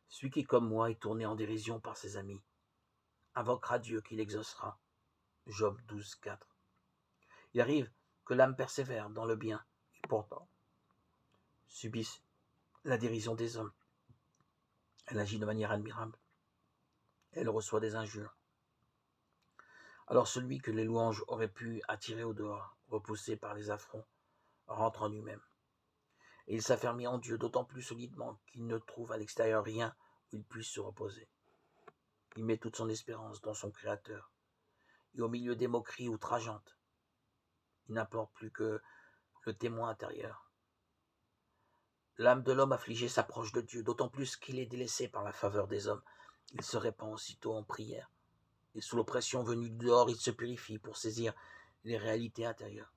Celui qui, comme moi, est tourné en dérision par ses amis, invoquera Dieu qui l'exaucera. Job 12,4. Il arrive que l'âme persévère dans le bien, et pourtant subisse la dérision des hommes. Elle agit de manière admirable. Elle reçoit des injures. Alors celui que les louanges auraient pu attirer au dehors, repoussé par les affronts, rentre en lui-même. Et il s'affermit en Dieu d'autant plus solidement qu'il ne trouve à l'extérieur rien où il puisse se reposer. Il met toute son espérance dans son Créateur. Et au milieu des moqueries outrageantes, il n'implore plus que le témoin intérieur. L'âme de l'homme affligé s'approche de Dieu, d'autant plus qu'il est délaissé par la faveur des hommes. Il se répand aussitôt en prière. Et sous l'oppression venue du dehors, il se purifie pour saisir les réalités intérieures.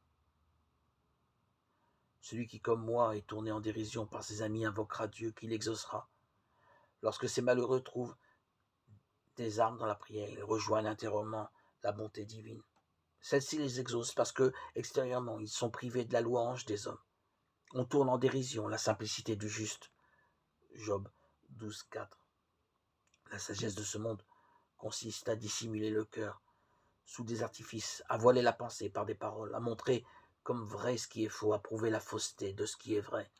Celui qui, comme moi, est tourné en dérision par ses amis, invoquera Dieu qui l'exaucera. Lorsque ces malheureux trouvent des armes dans la prière, ils rejoignent intérieurement la bonté divine. Celle-ci les exauce parce que, extérieurement, ils sont privés de la louange des hommes. On tourne en dérision la simplicité du juste. Job 12,4. La sagesse de ce monde consiste à dissimuler le cœur sous des artifices, à voiler la pensée par des paroles, à montrer comme vrai ce qui est faux, à prouver la fausseté de ce qui est vrai.